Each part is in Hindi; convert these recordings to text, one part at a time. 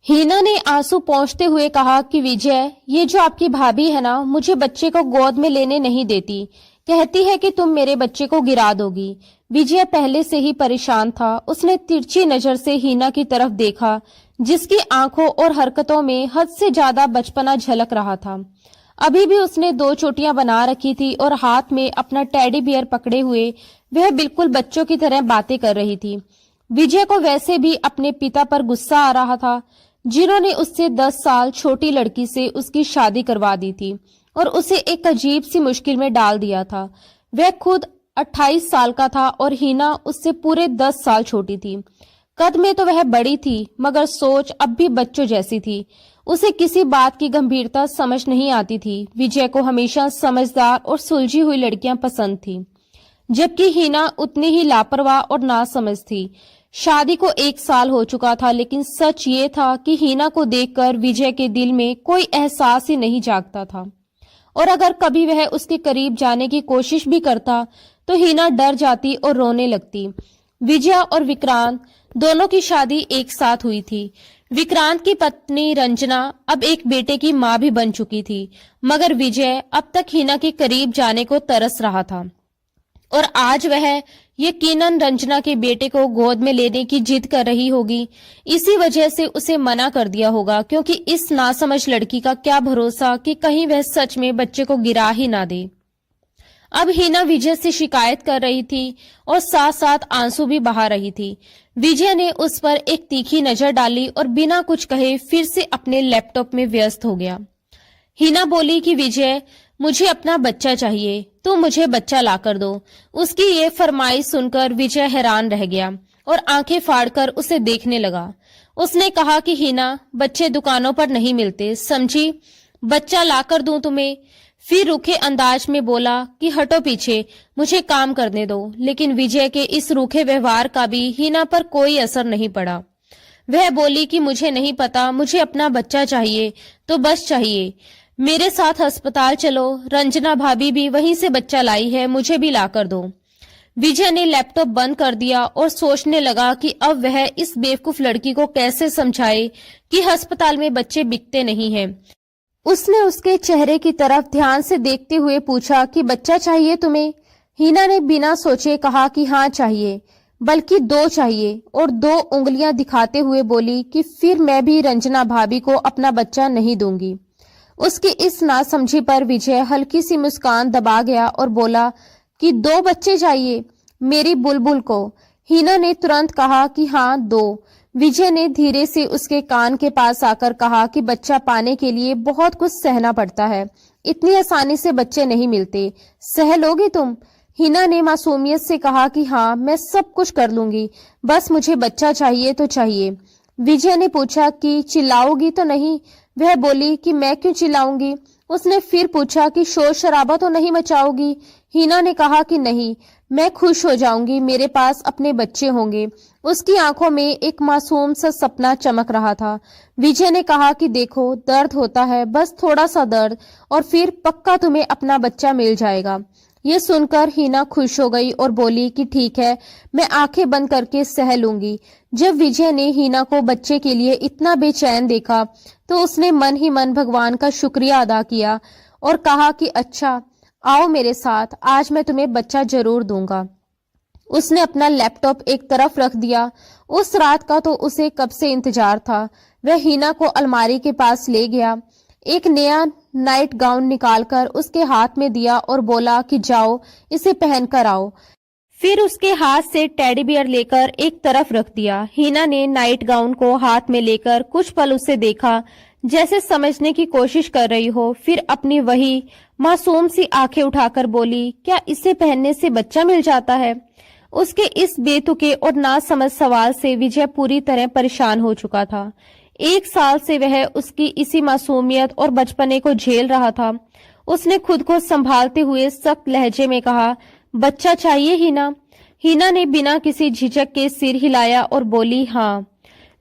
हीना ने आंसू पोंछते हुए कहा कि विजय, ये जो आपकी भाभी है ना, मुझे बच्चे को गोद में लेने नहीं देती। कहती है कि तुम मेरे बच्चे को गिरा दोगी। विजय पहले से ही परेशान था। उसने तिरछी नजर से हीना की तरफ देखा, जिसकी आंखों और हरकतों में हद से ज्यादा बचपना झलक रहा था। अभी भी उसने 2 चोटियां बना रखी थी और हाथ में अपना टेडी बियर पकड़े हुए वह बिल्कुल बच्चों की तरह बातें कर रही थी। विजय को वैसे भी अपने पिता पर गुस्सा आ रहा था, जिन्होंने उससे 10 साल छोटी लड़की से उसकी शादी करवा दी थी और उसे एक अजीब सी मुश्किल में डाल दिया था। वह खुद 28 साल का था और हीना उससे पूरे 10 साल छोटी थी। कद में तो वह बड़ी थी, मगर सोच अब भी बच्चों जैसी थी। उसे किसी बात की गंभीरता समझ नहीं आती थी। विजय को हमेशा समझदार और सुलझी हुई लड़कियां पसंद थी, जबकि हीना उतनी ही लापरवाह और नासमझ थी। शादी को 1 साल हो चुका था, लेकिन सच ये था कि हीना को देखकर विजय के दिल में कोई एहसास ही नहीं जागता था। और अगर कभी वह उसके करीब जाने की कोशिश भी करता तो हीना डर जाती और रोने लगती। विजय और विक्रांत दोनों की शादी एक साथ हुई थी। विक्रांत की पत्नी रंजना अब एक बेटे की मां भी बन चुकी थी, मगर विजय अब तक हीना के करीब जाने को तरस रहा था और आज वह यकीनन रंजना के बेटे को गोद में लेने की जिद कर रही होगी। इसी वजह से उसे मना कर दिया होगा, क्योंकि इस नासमझ लड़की का क्या भरोसा कि कहीं वह सच में बच्चे को गिरा ही ना दे। अब हीना विजय से शिकायत कर रही थी और साथ साथ आंसू भी बहा रही थी। विजय ने उस पर एक तीखी नजर डाली और बिना कुछ कहे फिर से अपने लैपटॉप में व्यस्त हो गया। हीना बोली कि विजय, मुझे अपना बच्चा चाहिए, तो मुझे बच्चा लाकर दो। उसकी ये फरमाइश सुनकर विजय हैरान रह गया और आंखें फाड़कर उसे देखने लगा। उसने कहा कि हीना, बच्चे दुकानों पर नहीं मिलते, समझी? बच्चा लाकर दूं तुम्हें? फिर रूखे अंदाज में बोला कि हटो पीछे, मुझे काम करने दो। लेकिन विजय के इस रूखे व्यवहार का भी हीना पर कोई असर नहीं पड़ा। वह बोली कि मुझे नहीं पता, मुझे अपना बच्चा चाहिए तो बस चाहिए। मेरे साथ अस्पताल चलो, रंजना भाभी भी वहीं से बच्चा लाई है, मुझे भी लाकर दो। विजय ने लैपटॉप बंद कर दिया और सोचने लगा कि अब वह इस बेवकूफ लड़की को कैसे समझाए कि अस्पताल में बच्चे बिकते नहीं हैं। उसने उसके चेहरे की तरफ ध्यान से देखते हुए पूछा कि बच्चा चाहिए तुम्हें? हीना ने बिना सोचे कहा कि हाँ चाहिए, बल्कि 2 चाहिए, और 2 उंगलियां दिखाते हुए बोली कि फिर मैं भी रंजना भाभी को अपना बच्चा नहीं दूंगी। उसकी इस नासमझी पर विजय हल्की सी मुस्कान दबा गया और बोला कि 2 बच्चे चाहिए मेरी बुलबुल को। हीना ने तुरंत कहा कि हाँ 2। विजय ने धीरे से उसके कान के पास आकर कहा कि बच्चा पाने के लिए बहुत कुछ सहना पड़ता है, इतनी आसानी से बच्चे नहीं मिलते, सह लोगे तुम? हीना ने मासूमियत से कहा कि हाँ, मैं सब कुछ कर लूंगी, बस मुझे बच्चा चाहिए तो चाहिए। विजय ने पूछा कि चिल्लाओगी तो नहीं? वह बोली कि मैं क्यों चिल्लाऊंगी। उसने फिर पूछा कि शोर शराबा तो नहीं मचाओगी? हीना ने कहा कि नहीं, मैं खुश हो जाऊंगी, मेरे पास अपने बच्चे होंगे। उसकी आंखों में एक मासूम सा सपना चमक रहा था। विजय ने कहा कि देखो, दर्द होता है, बस थोड़ा सा दर्द, और फिर पक्का तुम्हें अपना बच्चा मिल जाएगा। ये सुनकर हीना खुश हो गई और बोली कि ठीक है, मैं आंखें बंद करके सह लूंगी। जब विजय ने हीना को बच्चे के लिए इतना बेचैन देखा तो उसने मन ही मन भगवान का शुक्रिया अदा किया और कहा कि अच्छा, आओ मेरे साथ, आज मैं तुम्हें बच्चा जरूर दूंगा। उसने अपना लैपटॉप एक तरफ रख दिया। उस रात का तो उसे कब से इंतजार था। वह हीना को अलमारी के पास ले गया, एक नया नाइट गाउन निकालकर उसके हाथ में दिया और बोला कि जाओ, इसे पहनकर आओ। फिर उसके हाथ से टेडी बियर लेकर एक तरफ रख दिया। हीना ने नाइट गाउन को हाथ में लेकर कुछ पल उसे देखा, जैसे समझने की कोशिश कर रही हो। फिर अपनी वही मासूम सी आंखें उठाकर बोली, क्या इसे पहनने से बच्चा मिल जाता है? उसके इस बेतुके और नासमझ सवाल से विजय पूरी तरह परेशान हो चुका था। 1 साल से वह उसकी इसी मासूमियत और बचपने को झेल रहा था। उसने खुद को संभालते हुए सख्त लहजे में कहा, बच्चा चाहिए हीना? हीना ने बिना किसी झिझक के सिर हिलाया और बोली हाँ।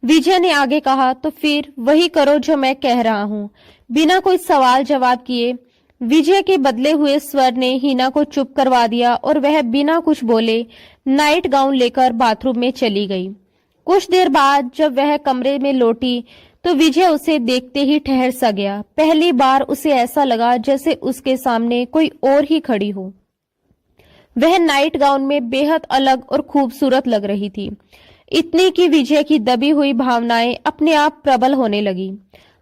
विजय ने आगे कहा, तो फिर वही करो जो मैं कह रहा हूँ। बिना कोई सवाल जवाब किए विजय के बदले हुए स्वर ने हीना को चुप करवा दिया और वह बिना कुछ बोले नाइट गाउन लेकर बाथरूम में चली गई। कुछ देर बाद जब वह कमरे में लौटी तो विजय उसे देखते ही ठहर सा गया। पहली बार उसे ऐसा लगा जैसे उसके सामने कोई और ही खड़ी हो। वह नाइट गाउन में बेहद अलग और खूबसूरत लग रही थी। इतनी कि विजय की दबी हुई भावनाएं अपने आप प्रबल होने लगी।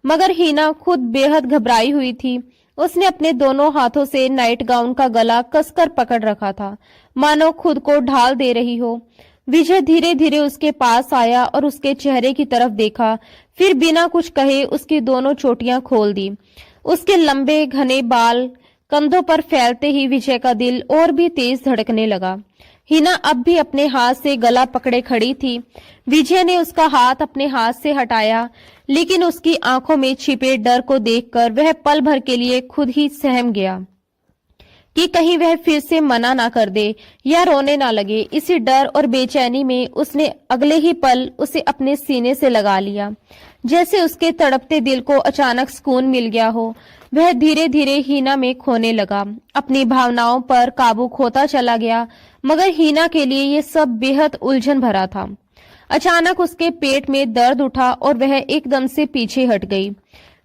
मगर हीना खुद बेहद घबराई हुई थी। उसने अपने दोनों हाथों से नाइट गाउन का गला कसकर पकड़ रखा था, मानो खुद को ढाल दे रही हो। विजय धीरे धीरे उसके पास आया और उसके चेहरे की तरफ देखा, फिर बिना कुछ कहे उसकी दोनों चोटियां खोल दी। उसके लंबे घने बाल कंधों पर फैलते ही विजय का दिल और भी तेज धड़कने लगा। हिना अब भी अपने हाथ से गला पकड़े खड़ी थी। विजय ने उसका हाथ अपने हाथ से हटाया, लेकिन उसकी आंखों में छिपे डर को देखकर वह पल भर के लिए खुद ही सहम गया कि कहीं वह फिर से मना ना कर दे या रोने ना लगे। इसी डर और बेचैनी में उसने अगले ही पल उसे अपने सीने से लगा लिया, जैसे उसके तड़पते दिल को अचानक सुकून मिल गया हो। वह धीरे धीरे हीना में खोने लगा, अपनी भावनाओं पर काबू खोता चला गया। मगर हीना के लिए ये सब बेहद उलझन भरा था। अचानक उसके पेट में दर्द उठा और वह एकदम से पीछे हट गई।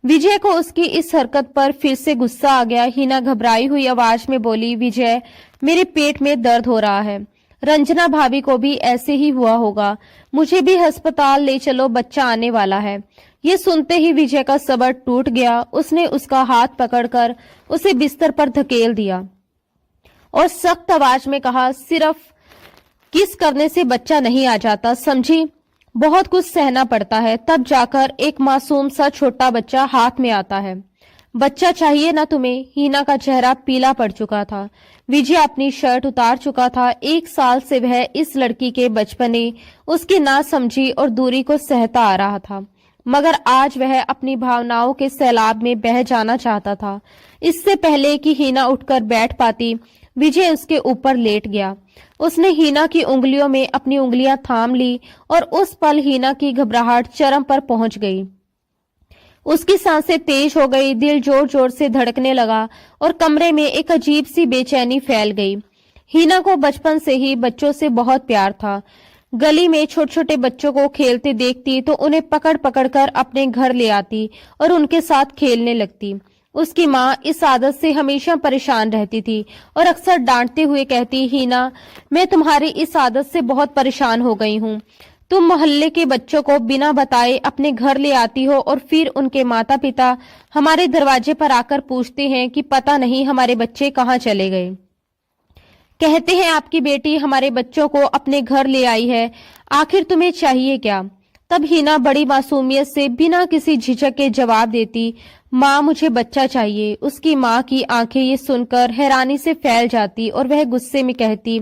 विजय को उसकी इस हरकत पर फिर से गुस्सा आ गया। हीना घबराई हुई आवाज में बोली, विजय, मेरे पेट में दर्द हो रहा है। रंजना भाभी को भी ऐसे ही हुआ होगा। मुझे भी अस्पताल ले चलो, बच्चा आने वाला है। ये सुनते ही विजय का सब्र टूट गया। उसने उसका हाथ पकड़कर उसे बिस्तर पर धकेल दिया और सख्त आवाज में कहा, सिर्फ किस करने से बच्चा नहीं आ जाता, समझी? बहुत कुछ सहना पड़ता है, तब जाकर एक मासूम सा छोटा बच्चा हाथ में आता है। बच्चा चाहिए ना तुम्हें? हीना का चेहरा पीला पड़ चुका था। विजय अपनी शर्ट उतार चुका था। 1 साल से वह इस लड़की के बचपने, उसकी नासमझी और दूरी को सहता आ रहा था, मगर आज वह अपनी भावनाओं के सैलाब में बह जाना चाहता था। इससे पहले कि हीना उठकर बैठ पाती, विजय उसके ऊपर लेट गया। उसने हीना की उंगलियों में अपनी उंगलियां थाम ली और उस पल हीना की घबराहट चरम पर पहुंच गई। उसकी सांसें तेज हो गई, दिल जोर जोर से धड़कने लगा और कमरे में एक अजीब सी बेचैनी फैल गई। हीना को बचपन से ही बच्चों से बहुत प्यार था। गली में छोटे छोटे बच्चों को खेलते देखती तो उन्हें पकड़ पकड़ कर अपने घर ले आती और उनके साथ खेलने लगती। उसकी माँ इस आदत से हमेशा परेशान रहती थी और अक्सर डांटते हुए कहती, हीना, मैं तुम्हारी इस आदत से बहुत परेशान हो गई हूँ। तुम मोहल्ले के बच्चों को बिना बताए अपने घर ले आती हो और फिर उनके माता पिता हमारे दरवाजे पर आकर पूछते हैं कि पता नहीं हमारे बच्चे कहाँ चले गए। कहते हैं आपकी बेटी हमारे बच्चों को अपने घर ले आई है, आखिर तुम्हें चाहिए क्या? तब हीना बड़ी मासूमियत से बिना किसी झिझक के जवाब देती, माँ, मुझे बच्चा चाहिए। उसकी माँ की आंखें ये सुनकर हैरानी से फैल जाती और वह गुस्से में कहती,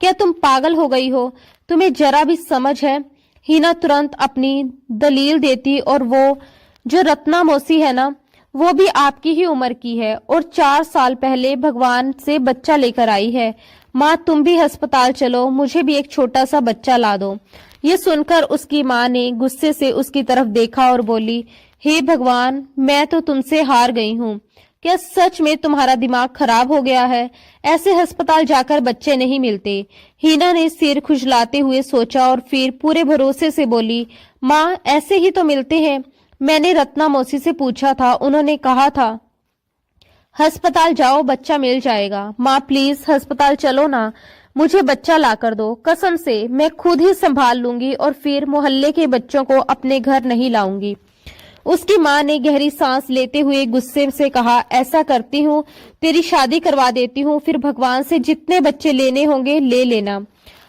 क्या तुम पागल हो गई हो? तुम्हें जरा भी समझ है? हीना तुरंत अपनी दलील देती, और वो जो रत्ना मौसी है ना, वो भी आपकी ही उम्र की है और 4 साल पहले भगवान से बच्चा लेकर आई है। माँ, तुम भी अस्पताल चलो, मुझे भी एक छोटा सा बच्चा ला दो। ये सुनकर उसकी माँ ने गुस्से से उसकी तरफ देखा और बोली, हे भगवान, मैं तो तुमसे हार गई हूँ। क्या सच में तुम्हारा दिमाग खराब हो गया है? ऐसे अस्पताल जाकर बच्चे नहीं मिलते। हीना ने सिर खुजलाते हुए सोचा और फिर पूरे भरोसे से बोली, माँ, ऐसे ही तो मिलते हैं। मैंने रत्ना मौसी से पूछा था, उन्होंने कहा था अस्पताल जाओ, बच्चा मिल जाएगा। माँ, प्लीज अस्पताल चलो ना, मुझे बच्चा ला कर दो। कसम से मैं खुद ही संभाल लूंगी और फिर मोहल्ले के बच्चों को अपने घर नहीं लाऊंगी। उसकी माँ ने गहरी सांस लेते हुए गुस्से से कहा, ऐसा करती हूँ, तेरी शादी करवा देती हूँ, फिर भगवान से जितने बच्चे लेने होंगे ले लेना।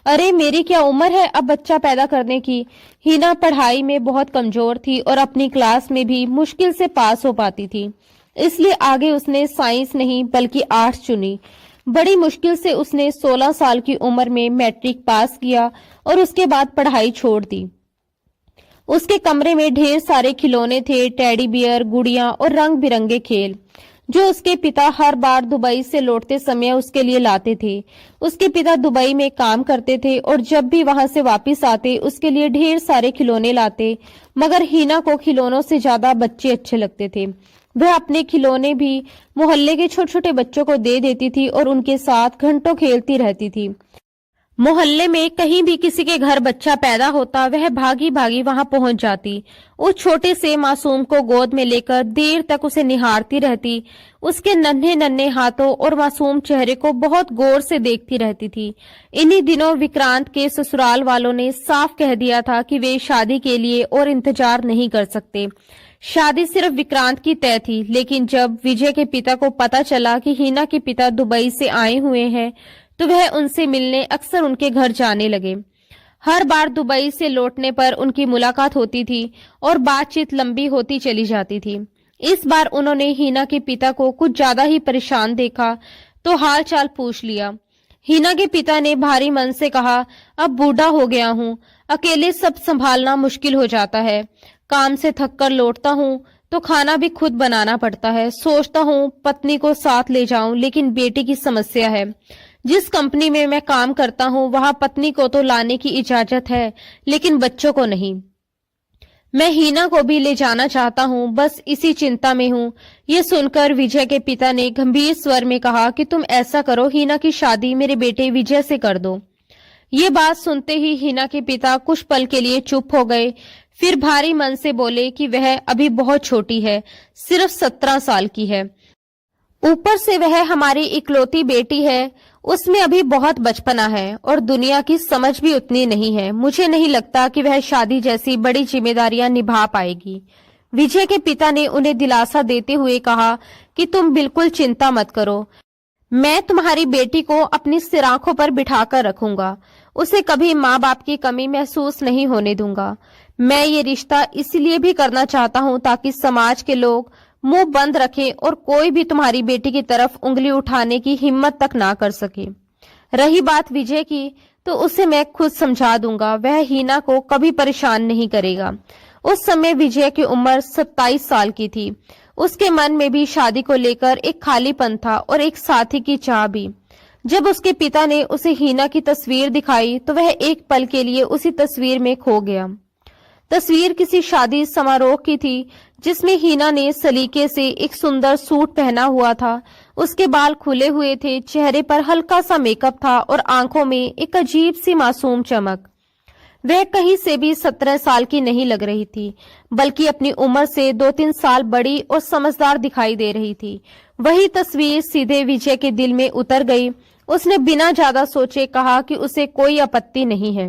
अरे, मेरी क्या उम्र है अब बच्चा पैदा करने की? हीना पढ़ाई में बहुत कमजोर थी और अपनी क्लास में भी मुश्किल से पास हो पाती थी, इसलिए आगे उसने साइंस नहीं बल्कि आर्ट्स चुनी। बड़ी मुश्किल से उसने 16 साल की उम्र में मैट्रिक पास किया और उसके बाद पढ़ाई छोड़ दी। उसके कमरे में ढेर सारे खिलौने थे, टेडी बियर, गुड़ियां और रंग बिरंगे खेल, जो उसके पिता हर बार दुबई से लौटते समय उसके लिए लाते थे। उसके पिता दुबई में काम करते थे और जब भी वहां से वापस आते उसके लिए ढेर सारे खिलौने लाते, मगर हीना को खिलौनों से ज्यादा बच्चे अच्छे लगते थे। वह अपने खिलौने भी मोहल्ले के छोटे छोटे बच्चों को दे देती थी और उनके साथ घंटों खेलती रहती थी। मोहल्ले में कहीं भी किसी के घर बच्चा पैदा होता, वह भागी भागी वहां पहुंच जाती। उस छोटे से मासूम को गोद में लेकर देर तक उसे निहारती रहती। उसके नन्हे नन्हे हाथों और मासूम चेहरे को बहुत गौर से देखती रहती थी। इन्हीं दिनों विक्रांत के ससुराल वालों ने साफ कह दिया था कि वे शादी के लिए और इंतजार नहीं कर सकते। शादी सिर्फ विक्रांत की तय थी, लेकिन जब विजय के पिता को पता चला कि हिना के पिता दुबई से आए हुए हैं, तो वह उनसे मिलने अक्सर उनके घर जाने लगे। हर बार दुबई से लौटने पर उनकी मुलाकात होती थी और बातचीत लंबी होती चली जाती थी। इस बार उन्होंने हिना के पिता को कुछ ज्यादा ही परेशान देखा तो हाल चाल पूछ लिया। हिना के पिता ने भारी मन से कहा, अब बूढ़ा हो गया हूँ, अकेले सब संभालना मुश्किल हो जाता है। काम से थक कर लौटता हूँ तो खाना भी खुद बनाना पड़ता है। सोचता हूँ पत्नी को साथ ले जाऊं, लेकिन बेटे की समस्या है। जिस कंपनी में मैं काम करता हूँ वहां पत्नी को तो लाने की इजाजत है, लेकिन बच्चों को नहीं। मैं हिना को भी ले जाना चाहता हूँ, बस इसी चिंता में हूँ। ये सुनकर विजय के पिता ने गंभीर स्वर में कहा कि तुम ऐसा करो, हिना की शादी मेरे बेटे विजय से कर दो। ये बात सुनते ही हिना के पिता कुछ पल के लिए चुप हो गए, फिर भारी मन से बोले कि वह अभी बहुत छोटी है, सिर्फ 17 साल की है। ऊपर से वह हमारी इकलौती बेटी है, उसमें अभी बहुत बचपना है और दुनिया की समझ भी उतनी नहीं है। मुझे नहीं लगता कि वह शादी जैसी बड़ी जिम्मेदारियां निभा पाएगी। विजय के पिता ने उन्हें दिलासा देते हुए कहा कि तुम बिल्कुल चिंता मत करो, मैं तुम्हारी बेटी को अपनी सिराखों पर बिठाकर रखूंगा। उसे कभी माँ बाप की कमी महसूस नहीं होने दूंगा। मैं ये रिश्ता इसलिए भी करना चाहता हूँ ताकि समाज के लोग मुंह बंद रखें और कोई भी तुम्हारी बेटी की तरफ उंगली उठाने की हिम्मत तक ना कर सके। रही बात विजय की, तो उसे मैं खुद समझा दूंगा, वह हिना को कभी परेशान नहीं करेगा। उस समय विजय की उम्र 27 साल की थी। उसके मन में भी शादी को लेकर एक खालीपन था और एक साथी की चाह भी। जब उसके पिता ने उसे हिना की तस्वीर दिखाई तो वह एक पल के लिए उसी तस्वीर में खो गया। तस्वीर किसी शादी समारोह की थी, जिसमें हिना ने सलीके से एक सुंदर सूट पहना हुआ था। उसके बाल खुले हुए थे, चेहरे पर हल्का सा मेकअप था और आंखों में एक अजीब सी मासूम चमक। वह कहीं से भी 17 साल की नहीं लग रही थी, बल्कि अपनी उम्र से 2-3 साल बड़ी और समझदार दिखाई दे रही थी। वही तस्वीर सीधे विजय के दिल में उतर गई। उसने बिना ज्यादा सोचे कहा कि उसे कोई आपत्ति नहीं है।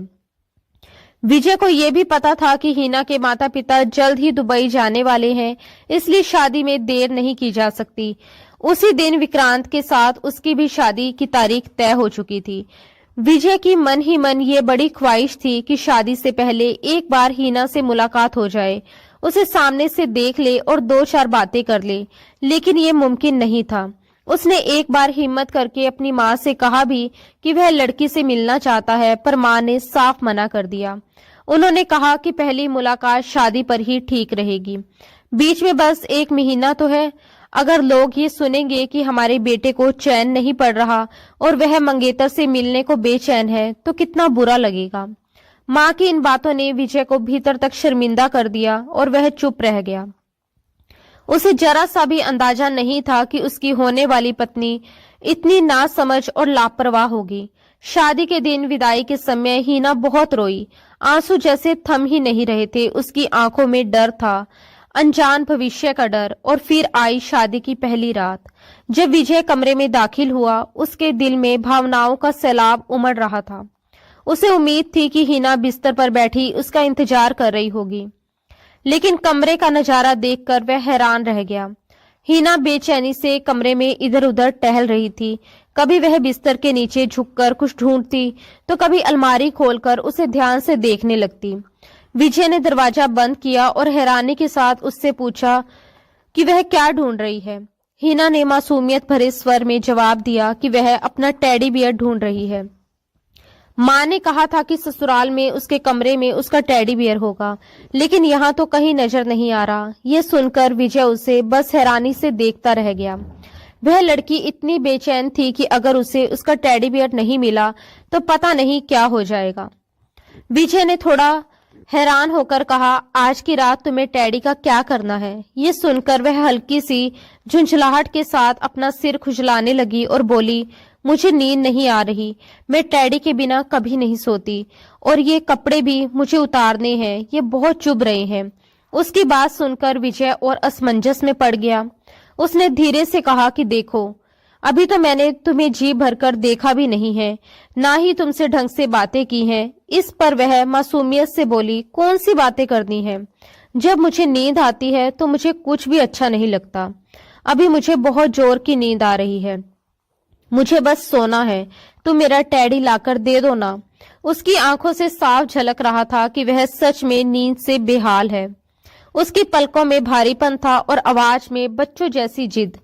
विजय को यह भी पता था कि हिना के माता पिता जल्द ही दुबई जाने वाले हैं, इसलिए शादी में देर नहीं की जा सकती। उसी दिन विक्रांत के साथ उसकी भी शादी की तारीख तय हो चुकी थी। विजय की मन ही मन ये बड़ी ख्वाहिश थी कि शादी से पहले एक बार हिना से मुलाकात हो जाए, उसे सामने से देख ले और 2-4 बातें कर ले, लेकिन ये मुमकिन नहीं था। उसने एक बार हिम्मत करके अपनी माँ से कहा भी कि वह लड़की से मिलना चाहता है, पर माँ ने साफ मना कर दिया। उन्होंने कहा कि पहली मुलाकात शादी पर ही ठीक रहेगी। बीच में बस 1 महीना तो है। अगर लोग ये सुनेंगे कि हमारे बेटे को चैन नहीं पड़ रहा और वह मंगेतर से मिलने को बेचैन है, तो कितना बुरा लगेगा। माँ की इन बातों ने विजय को भीतर तक शर्मिंदा कर दिया और वह चुप रह गया। उसे जरा सा भी अंदाजा नहीं था कि उसकी होने वाली पत्नी इतनी नासमझ और लापरवाह होगी। शादी के दिन विदाई के समय हिना बहुत रोई। आंसू जैसे थम ही नहीं रहे थे। उसकी आंखों में डर था, अनजान भविष्य का डर। और फिर आई शादी की पहली रात। जब विजय कमरे में दाखिल हुआ, उसके दिल में भावनाओं का सैलाब उमड़ रहा था। उसे उम्मीद थी कि हिना बिस्तर पर बैठी उसका इंतजार कर रही होगी, लेकिन कमरे का नजारा देखकर वह हैरान रह गया। हिना बेचैनी से कमरे में इधर उधर टहल रही थी। कभी वह बिस्तर के नीचे झुककर कुछ ढूंढती, तो कभी अलमारी खोलकर उसे ध्यान से देखने लगती। विजय ने दरवाजा बंद किया और हैरानी के साथ उससे पूछा कि वह क्या ढूंढ रही है। हिना ने मासूमियत भरे स्वर में जवाब दिया कि वह अपना टेडी बियर ढूंढ रही है। माँ ने कहा था कि ससुराल में उसके कमरे में उसका टेडी बियर होगा, लेकिन यहाँ तो कहीं नजर नहीं आ रहा। ये सुनकर विजय उसे बस हैरानी से देखता रह गया। वह लड़की इतनी बेचैन थी कि अगर उसे उसका टेडी बियर नहीं मिला तो पता नहीं क्या हो जाएगा। विजय ने थोड़ा हैरान होकर कहा, आज की रात तुम्हें टेडी का क्या करना है? ये सुनकर वह हल्की सी झुंझलाहट के साथ अपना सिर खुजलाने लगी और बोली, मुझे नींद नहीं आ रही। मैं टैडी के बिना कभी नहीं सोती और ये कपड़े भी मुझे उतारने हैं, ये बहुत चुभ रहे हैं। उसकी बात सुनकर विजय और असमंजस में पड़ गया। उसने धीरे से कहा कि देखो, अभी तो मैंने तुम्हें जी भरकर देखा भी नहीं है, ना ही तुमसे ढंग से बातें की हैं। इस पर वह मासूमियत से बोली, कौन सी बातें करनी है? जब मुझे नींद आती है तो मुझे कुछ भी अच्छा नहीं लगता। अभी मुझे बहुत जोर की नींद आ रही है, मुझे बस सोना है। तुम मेरा टैडी लाकर दे दो ना। उसकी आंखों से साफ झलक रहा था कि वह सच में नींद से बेहाल है। उसकी पलकों में भारीपन था और आवाज में बच्चों जैसी जिद।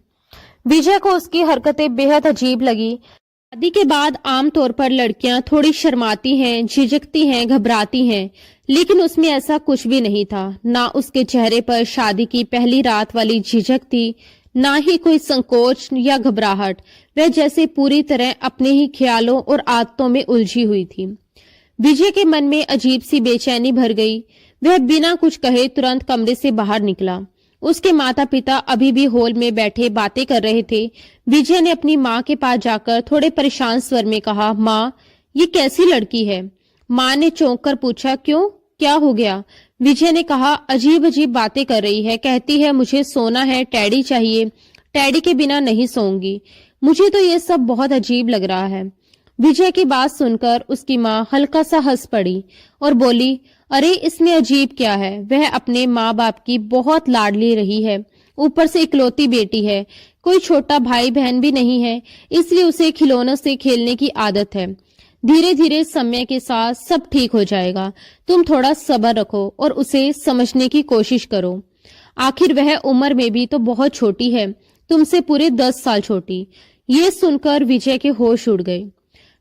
विजय को उसकी हरकतें बेहद अजीब लगी। शादी के बाद आमतौर पर लड़कियां थोड़ी शर्माती हैं, झिझकती हैं, घबराती हैं, लेकिन उसमें ऐसा कुछ भी नहीं था। ना उसके चेहरे पर शादी की पहली रात वाली झिझक थी, ना ही कोई संकोच या घबराहट। वह जैसे पूरी तरह अपने ही ख्यालों और आदतों में उलझी हुई थी। विजय के मन में अजीब सी बेचैनी भर गई। वह बिना कुछ कहे तुरंत कमरे से बाहर निकला। उसके माता पिता अभी भी हॉल में बैठे बातें कर रहे थे। विजय ने अपनी माँ के पास जाकर थोड़े परेशान स्वर में कहा, माँ, ये कैसी लड़की है? माँ ने चौंक कर पूछा, क्यों, क्या हो गया? विजय ने कहा, अजीब अजीब बातें कर रही है, कहती है मुझे सोना है, टैडी चाहिए, टैडी के बिना नहीं सोऊंगी। मुझे तो ये सब बहुत अजीब लग रहा है। विजय की बात सुनकर उसकी माँ हल्का सा हंस पड़ी और बोली, अरे इसमें अजीब क्या है? वह अपने माँ बाप की बहुत लाडली रही है, ऊपर से इकलौती बेटी है, कोई छोटा भाई बहन भी नहीं है, इसलिए उसे खिलौनों से खेलने की आदत है। धीरे धीरे समय के साथ सब ठीक हो जाएगा। तुम थोड़ा सब्र रखो और उसे समझने की कोशिश करो। आखिर वह उम्र में भी तो बहुत छोटी है, तुमसे पूरे 10 साल छोटी। ये सुनकर विजय के होश उड़ गए।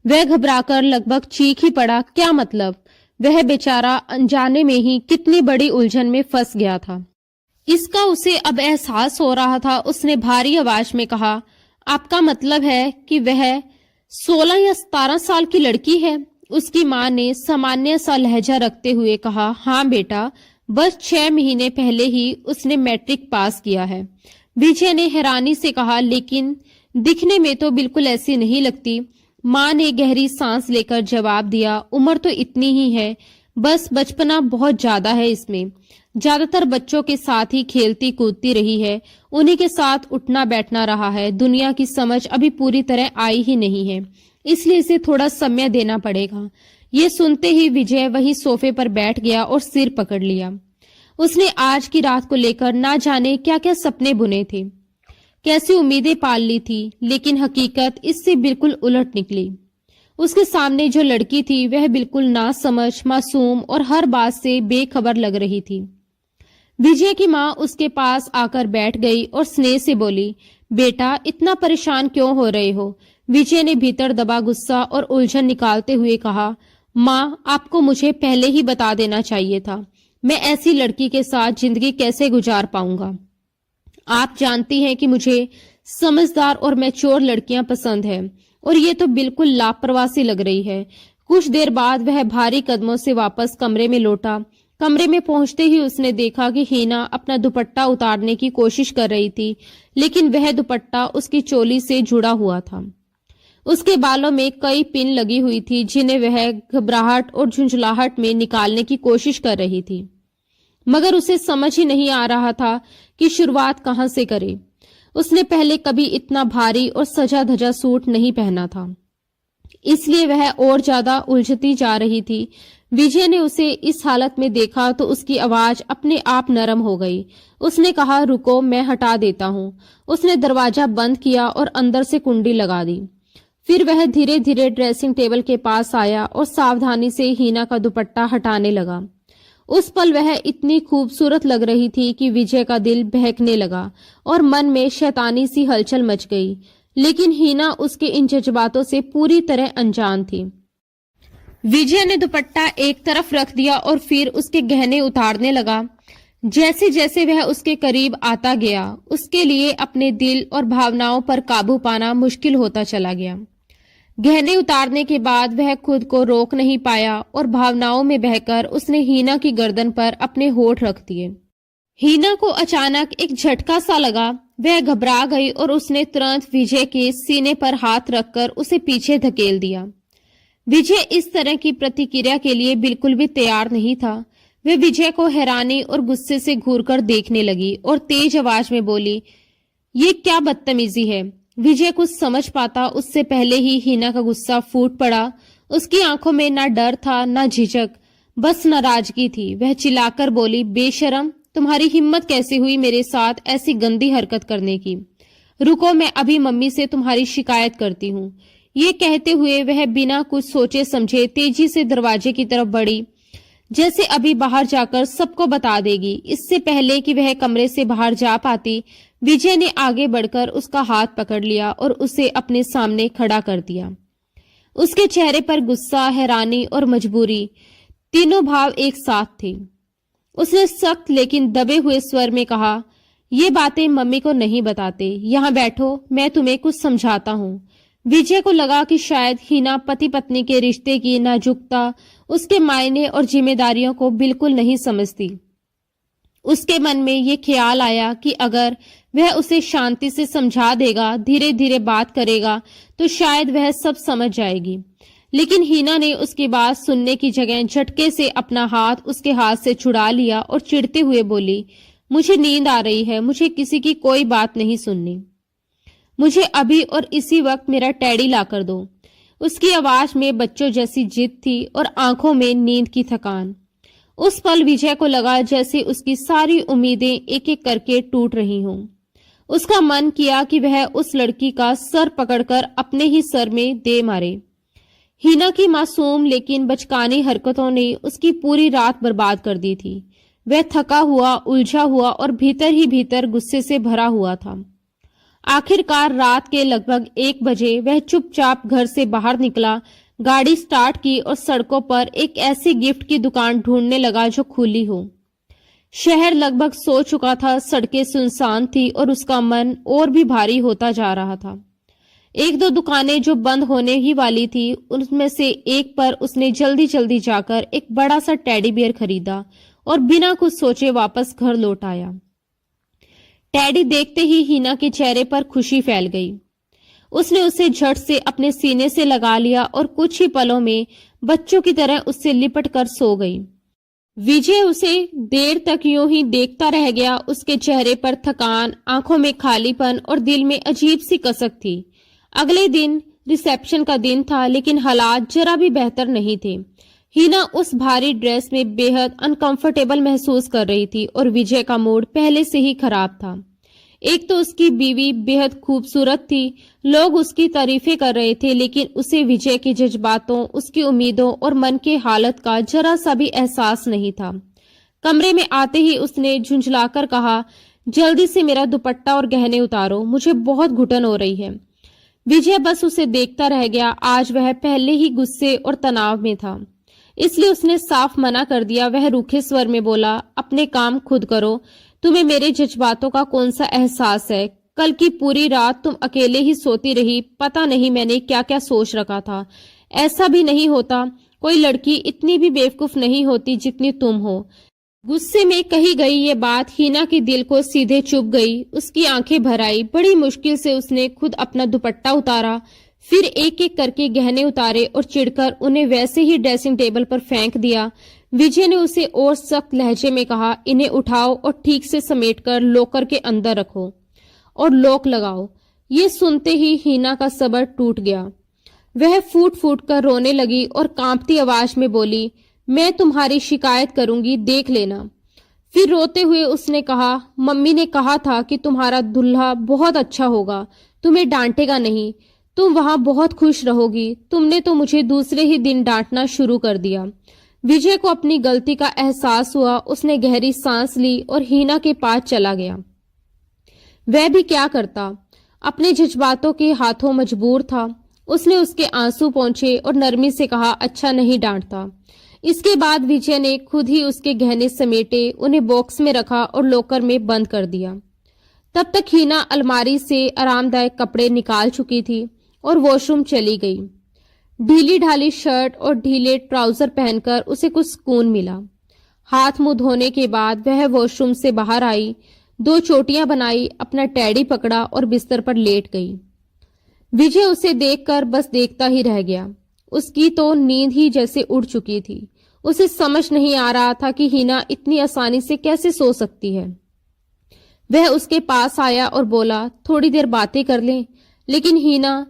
वह घबराकर लगभग चीख ही पड़ा। क्या मतलब? वह बेचारा अनजाने में ही कितनी बड़ी उलझन में फंस गया था, इसका उसे अब एहसास हो रहा था। उसने भारी आवाज में कहा, आपका मतलब है कि वह 16 या 17 साल की लड़की है? उसकी माँ ने सामान्य सा लहजा रखते हुए कहा, हाँ बेटा, बस 6 महीने पहले ही उसने मैट्रिक पास किया है। विजय ने हैरानी से कहा, लेकिन दिखने में तो बिल्कुल ऐसी नहीं लगती। माँ ने गहरी सांस लेकर जवाब दिया, उम्र तो इतनी ही है, बस बचपना बहुत ज्यादा है इसमें। ज्यादातर बच्चों के साथ ही खेलती कूदती रही है, उन्हीं के साथ उठना बैठना रहा है। दुनिया की समझ अभी पूरी तरह आई ही नहीं है, इसलिए इसे थोड़ा समय देना पड़ेगा। ये सुनते ही विजय वही सोफे पर बैठ गया और सिर पकड़ लिया। उसने आज की रात को लेकर ना जाने क्या क्या सपने बुने थे, कैसी उम्मीदें पाल ली थी, लेकिन हकीकत इससे बिल्कुल उलट निकली। उसके सामने जो लड़की थी वह बिल्कुल नासमझ, मासूम और हर बात से बेखबर लग रही थी। विजय की माँ उसके पास आकर बैठ गई और स्नेह से बोली, बेटा इतना परेशान क्यों हो रहे हो? विजय ने भीतर दबा गुस्सा और उलझन निकालते हुए कहा, माँ, आपको मुझे पहले ही बता देना चाहिए था। मैं ऐसी लड़की के साथ जिंदगी कैसे गुजार पाऊंगा? आप जानती हैं कि मुझे समझदार और मैच्योर लड़कियां पसंद है, और ये तो बिल्कुल लापरवाह सी लग रही है। कुछ देर बाद वह भारी कदमों से वापस कमरे में लौटा। कमरे में पहुंचते ही उसने देखा कि हीना अपना दुपट्टा उतारने की कोशिश कर रही थी, लेकिन वह दुपट्टा उसकी चोली से जुड़ा हुआ था। उसके बालों में कई पिन लगी हुई थी, जिन्हें वह घबराहट और झुंझलाहट में निकालने की कोशिश कर रही थी, मगर उसे समझ ही नहीं आ रहा था कि शुरुआत कहां से करे। उसने पहले कभी इतना भारी और सजा धजा सूट नहीं पहना था, इसलिए वह और ज्यादा उलझती जा रही थी। विजय ने उसे इस हालत में देखा तो उसकी आवाज अपने आप नरम हो गई। उसने कहा, रुको, मैं हटा देता हूं। उसने दरवाजा बंद किया और अंदर से कुंडी लगा दी। फिर वह धीरे धीरे ड्रेसिंग टेबल के पास आया और सावधानी से हीना का दुपट्टा हटाने लगा। उस पल वह इतनी खूबसूरत लग रही थी कि विजय का दिल बहकने लगा और मन में शैतानी सी हलचल मच गई, लेकिन हीना उसके इन जज्बातों से पूरी तरह अनजान थी। विजय ने दुपट्टा एक तरफ रख दिया और फिर उसके गहने उतारने लगा। जैसे जैसे वह उसके करीब आता गया, उसके लिए अपने दिल और भावनाओं पर काबू पाना मुश्किल होता चला गया। गहने उतारने के बाद वह खुद को रोक नहीं पाया और भावनाओं में बहकर उसने हीना की गर्दन पर अपने होठ रख दिए। हीना को अचानक एक झटका सा लगा। वह घबरा गई और उसने तुरंत विजय के सीने पर हाथ रखकर उसे पीछे धकेल दिया। विजय इस तरह की प्रतिक्रिया के लिए बिल्कुल भी तैयार नहीं था। वह विजय को हैरानी और गुस्से से घूरकर देखने लगी और तेज आवाज में बोली, ये क्या बदतमीजी है। विजय कुछ समझ पाता उससे पहले ही हीना का गुस्सा फूट पड़ा। उसकी आंखों में ना डर था ना झिझक, बस नाराजगी थी। वह चिल्लाकर बोली, बेशरम, तुम्हारी हिम्मत कैसे हुई मेरे साथ ऐसी गंदी हरकत करने की। रुको, मैं अभी मम्मी से तुम्हारी शिकायत करती हूँ। ये कहते हुए वह बिना कुछ सोचे समझे तेजी से दरवाजे की तरफ बढ़ी, जैसे अभी बाहर जाकर सबको बता देगी। इससे पहले कि वह कमरे से बाहर जा पाती, विजय ने आगे बढ़कर उसका हाथ पकड़ लिया और उसे अपने सामने खड़ा कर दिया। उसके चेहरे पर गुस्सा, हैरानी और मजबूरी, तीनों भाव एक साथ थे। उसने सख्त लेकिन दबे हुए स्वर में कहा, ये बातें मम्मी को नहीं बताते। यहाँ बैठो, मैं तुम्हें कुछ समझाता हूँ। विजय को लगा कि शायद हीना पति पत्नी के रिश्ते की नाजुकता, उसके मायने और जिम्मेदारियों को बिल्कुल नहीं समझती। उसके मन में ये ख्याल आया कि अगर वह उसे शांति से समझा देगा, धीरे धीरे बात करेगा, तो शायद वह सब समझ जाएगी। लेकिन हीना ने उसकी बात सुनने की जगह झटके से अपना हाथ उसके हाथ से छुड़ा लिया और चिढ़ते हुए बोली, मुझे नींद आ रही है, मुझे किसी की कोई बात नहीं सुननी। मुझे अभी और इसी वक्त मेरा टैडी लाकर दो। उसकी आवाज में बच्चों जैसी जिद थी और आंखों में नींद की थकान। उस पल विजय को लगा जैसे उसकी सारी उम्मीदें एक एक करके टूट रही हों। उसका मन किया कि वह उस लड़की का सर पकड़कर अपने ही सर में दे मारे। हीना की मासूम लेकिन बचकानी हरकतों ने उसकी पूरी रात बर्बाद कर दी थी। वह थका हुआ, उलझा हुआ और भीतर ही भीतर गुस्से से भरा हुआ था। आखिरकार रात के लगभग 1 बजे वह चुपचाप घर से बाहर निकला, गाड़ी स्टार्ट की और सड़कों पर एक ऐसी गिफ्ट की दुकान ढूंढने लगा जो खुली हो। शहर लगभग सो चुका था, सड़कें सुनसान थी और उसका मन और भी भारी होता जा रहा था। 1-2 दुकानें जो बंद होने ही वाली थी, उनमें से एक पर उसने जल्दी जल्दी जाकर एक बड़ा सा टेडी बियर खरीदा और बिना कुछ सोचे वापस घर लौट आया। टेडी देखते ही हीना के चेहरे पर खुशी फैल गई। उसने उसे झट से अपने सीने से लगा लिया और कुछ ही पलों में बच्चों की तरह उससे लिपट कर सो गई। विजय उसे देर तक यूं ही देखता रह गया। उसके चेहरे पर थकान, आंखों में खालीपन और दिल में अजीब सी कसक थी। अगले दिन रिसेप्शन का दिन था, लेकिन हालात जरा भी बेहतर नहीं थे। हीना उस भारी ड्रेस में बेहद अनकंफर्टेबल महसूस कर रही थी और विजय का मूड पहले से ही खराब था। एक तो उसकी बीवी बेहद खूबसूरत थी, लोग उसकी तारीफें कर रहे थे, लेकिन उसे विजय के जज्बातों, उसकी उम्मीदों और मन के हालत का जरा सा भी एहसास नहीं था। कमरे में आते ही उसने झुंझलाकर कहा, जल्दी से मेरा दुपट्टा और गहने उतारो, मुझे बहुत घुटन हो रही है। विजय बस उसे देखता रह गया। आज वह पहले ही गुस्से और तनाव में था, इसलिए उसने साफ मना कर दिया। वह रूखे स्वर में बोला, अपने काम खुद करो, तुम्हें मेरे जज्बातों का कौन सा एहसास है। कल की पूरी रात तुम अकेले ही सोती रही, पता नहीं मैंने क्या क्या सोच रखा था। ऐसा भी नहीं होता, कोई लड़की इतनी भी बेवकूफ नहीं होती जितनी तुम हो। गुस्से में कही गई ये बात हीना के दिल को सीधे चुभ गई। उसकी आंखें भर आई। बड़ी मुश्किल से उसने खुद अपना दुपट्टा उतारा, फिर एक एक करके गहने उतारे और चिढ़कर उन्हें वैसे ही ड्रेसिंग टेबल पर फेंक दिया। विजय ने उसे और सख्त लहजे में कहा, इन्हें उठाओ और ठीक से समेटकर लॉकर के अंदर रखो और लॉक लगाओ। ये सुनते ही हीना का सब्र टूट गया। वह फूट फूट कर रोने लगी और कांपती आवाज में बोली, मैं तुम्हारी शिकायत करूंगी, देख लेना। फिर रोते हुए उसने कहा, मम्मी ने कहा था कि तुम्हारा दूल्हा बहुत अच्छा होगा, तुम्हें डांटेगा नहीं, तुम वहां बहुत खुश रहोगी। तुमने तो मुझे दूसरे ही दिन डांटना शुरू कर दिया। विजय को अपनी गलती का एहसास हुआ। उसने गहरी सांस ली और हीना के पास चला गया। वह भी क्या करता, अपने जज्बातों के हाथों मजबूर था। उसने उसके आंसू पोंछे और नरमी से कहा, अच्छा नहीं डांटता। इसके बाद विजय ने खुद ही उसके गहने समेटे, उन्हें बॉक्स में रखा और लॉकर में बंद कर दिया। तब तक हीना अलमारी से आरामदायक कपड़े निकाल चुकी थी और वॉशरूम चली गई। ढीली ढाली शर्ट और ढीले ट्राउजर पहनकर उसे कुछ सुकून मिला। हाथ मुंह धोने के बाद वह वॉशरूम से बाहर आई, 2 चोटियां बनाई, अपना टैडी पकड़ा और बिस्तर पर लेट गई। विजय उसे देखकर बस देखता ही रह गया। उसकी तो नींद ही जैसे उड़ चुकी थी। उसे समझ नहीं आ रहा था कि हिना इतनी आसानी से कैसे सो सकती है। वह उसके पास आया और बोला, थोड़ी देर बातें कर लें। लेकिन हिना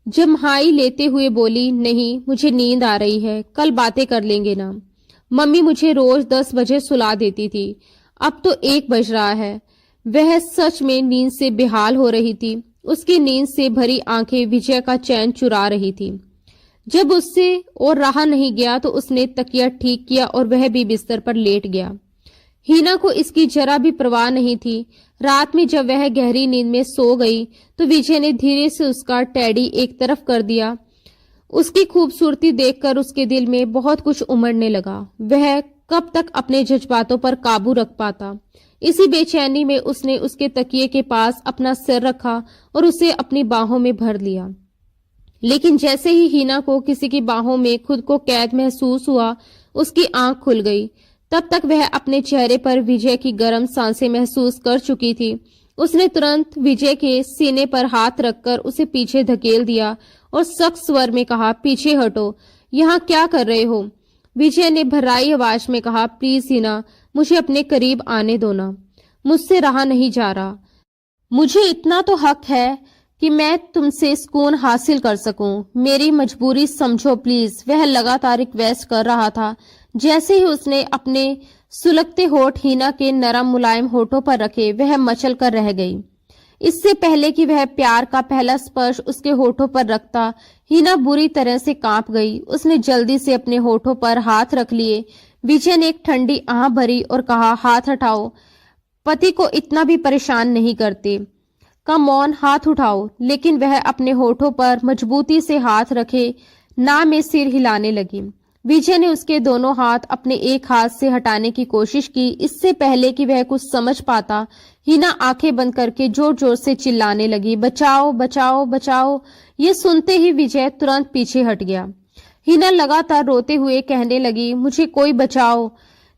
जम्हाई लेते हुए बोली, नहीं, मुझे नींद आ रही है, कल बातें कर लेंगे ना। मम्मी मुझे रोज 10 बजे सुला देती थी, अब तो 1 बज रहा है। वह सच में नींद से बेहाल हो रही थी। उसकी नींद से भरी आंखें विजय का चैन चुरा रही थी। जब उससे और रहा नहीं गया तो उसने तकिया ठीक किया और वह भी बिस्तर पर लेट गया। हिना को इसकी जरा भी परवाह नहीं थी। रात में जब वह गहरी नींद में सो गई तो विजय ने धीरे से उसका टैडी एक तरफ कर दिया। उसकी खूबसूरती देखकर उसके दिल में बहुत कुछ उमड़ने लगा। वह कब तक अपने जज्बातों पर काबू रख पाता। इसी बेचैनी में उसने उसके तकिए के पास अपना सिर रखा और उसे अपनी बाहों में भर लिया। लेकिन जैसे ही हिना को किसी की बाहों में खुद को कैद महसूस हुआ, उसकी आंख खुल गई। तब तक वह अपने चेहरे पर विजय की गर्म सांसें महसूस कर चुकी थी। उसने तुरंत विजय के सीने पर हाथ रखकर उसे पीछे धकेल दिया और सख्त स्वर में कहा, पीछे हटो, यहाँ क्या कर रहे हो? विजय ने भर्राई आवाज में कहा, प्लीज हिना, मुझे अपने करीब आने दो ना, मुझसे रहा नहीं जा रहा। मुझे इतना तो हक है कि मैं तुमसे सुकून हासिल कर सकूं। मेरी मजबूरी समझो प्लीज। वह लगातार रिक्वेस्ट कर रहा था। जैसे ही उसने अपने सुलगते होठ हिना के नरम मुलायम होठों पर रखे, वह मचल कर रह गई। इससे पहले कि वह प्यार का पहला स्पर्श उसके होठों पर रखता, हिना बुरी तरह से कांप गई। उसने जल्दी से अपने होठों पर हाथ रख लिए। विजय ने एक ठंडी आह भरी और कहा, हाथ हटाओ, पति को इतना भी परेशान नहीं करते। कम ऑन, हाथ उठाओ। लेकिन वह अपने होठों पर मजबूती से हाथ रखे ना में सिर हिलाने लगी। विजय ने उसके दोनों हाथ अपने एक हाथ से हटाने की कोशिश की। इससे पहले कि वह कुछ समझ पाता, हिना आंखें बंद करके जोर जोर से चिल्लाने लगी, बचाओ बचाओ बचाओ। ये सुनते ही विजय तुरंत पीछे हट गया। हिना लगातार रोते हुए कहने लगी, मुझे कोई बचाओ।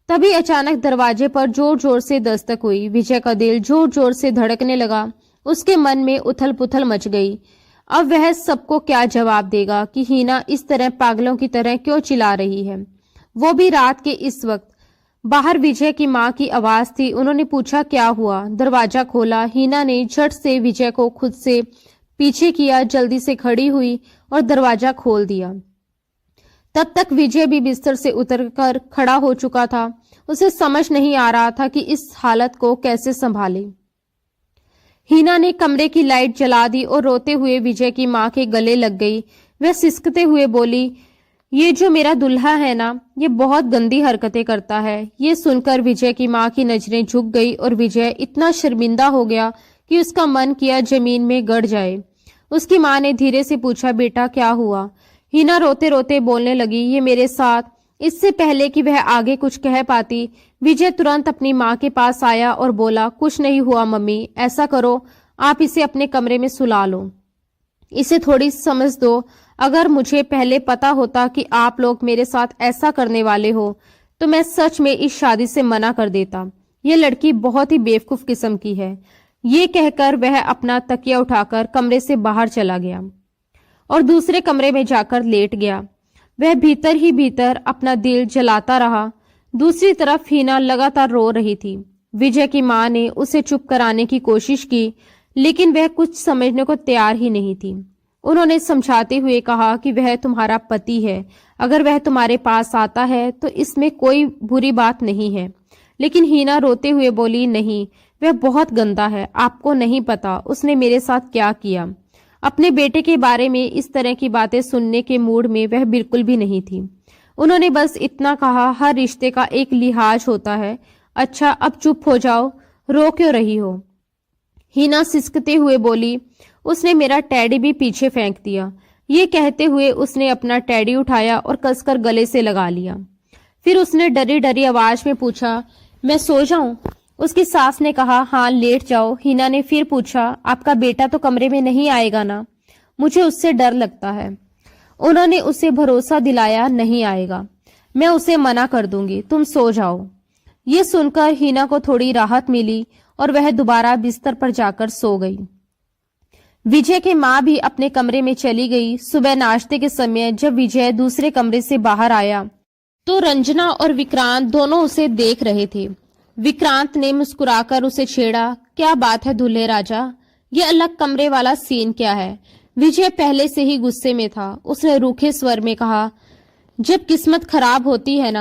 तभी अचानक दरवाजे पर जोर जोर से दस्तक हुई। विजय का दिल जोर जोर से धड़कने लगा। उसके मन में उथल पुथल मच गई। अब वह सबको क्या जवाब देगा कि हिना इस तरह पागलों की तरह क्यों चिल्ला रही है, वो भी रात के इस वक्त। बाहर विजय की माँ की आवाज थी। उन्होंने पूछा, क्या हुआ? दरवाजा खोला। हिना ने झट से विजय को खुद से पीछे किया, जल्दी से खड़ी हुई और दरवाजा खोल दिया। तब तक विजय भी बिस्तर से उतरकर खड़ा हो चुका था। उसे समझ नहीं आ रहा था कि इस हालत को कैसे संभाले। हिना ने कमरे की लाइट जला दी और रोते हुए विजय की माँ के गले लग गई। वह सिसकते हुए बोली, ये जो मेरा दुल्हा है ना, ये बहुत गंदी हरकतें करता है। ये सुनकर विजय की माँ की नजरें झुक गई और विजय इतना शर्मिंदा हो गया कि उसका मन किया जमीन में गड़ जाए। उसकी माँ ने धीरे से पूछा, बेटा क्या हुआ? हिना रोते रोते बोलने लगी, ये मेरे साथ। इससे पहले कि वह आगे कुछ कह पाती, विजय तुरंत अपनी माँ के पास आया और बोला, कुछ नहीं हुआ मम्मी, ऐसा करो, आप इसे अपने कमरे में सुला लो, इसे थोड़ी समझ दो। अगर मुझे पहले पता होता कि आप लोग मेरे साथ ऐसा करने वाले हो तो मैं सच में इस शादी से मना कर देता। यह लड़की बहुत ही बेवकूफ किस्म की है। ये कहकर वह अपना तकिया उठाकर कमरे से बाहर चला गया और दूसरे कमरे में जाकर लेट गया। वह भीतर ही भीतर अपना दिल जलाता रहा। दूसरी तरफ हिना लगातार रो रही थी। विजय की माँ ने उसे चुप कराने की कोशिश की, लेकिन वह कुछ समझने को तैयार ही नहीं थी। उन्होंने समझाते हुए कहा कि वह तुम्हारा पति है, अगर वह तुम्हारे पास आता है तो इसमें कोई बुरी बात नहीं है। लेकिन हिना रोते हुए बोली, नहीं, वह बहुत गंदा है, आपको नहीं पता उसने मेरे साथ क्या किया। अपने बेटे के बारे में इस तरह की बातें सुनने के मूड में वह बिल्कुल भी नहीं थी। उन्होंने बस इतना कहा, हर रिश्ते का एक लिहाज होता है। अच्छा, अब चुप हो जाओ, रो क्यों रही हो? हिना सिसकते हुए बोली, उसने मेरा टैडी भी पीछे फेंक दिया। ये कहते हुए उसने अपना टैडी उठाया और कसकर गले से लगा लिया। फिर उसने डरी डरी आवाज में पूछा, मैं सो जाऊं? उसकी सास ने कहा, हाँ लेट जाओ। हिना ने फिर पूछा, आपका बेटा तो कमरे में नहीं आएगा ना? मुझे उससे डर लगता है। उन्होंने उसे भरोसा दिलाया, नहीं आएगा। मैं उसे मना कर दूंगी, तुम सो जाओ। ये सुनकर हिना को थोड़ी राहत मिली और वह दोबारा बिस्तर पर जाकर सो गई। विजय की माँ भी अपने कमरे में चली गई। सुबह नाश्ते के समय जब विजय दूसरे कमरे से बाहर आया तो रंजना और विक्रांत दोनों उसे देख रहे थे। विक्रांत ने मुस्कुराकर उसे छेड़ा, क्या बात है दूल्हे राजा, ये अलग कमरे वाला सीन क्या है? विजय पहले से ही गुस्से में था। उसने रूखे स्वर में कहा, जब किस्मत खराब होती है ना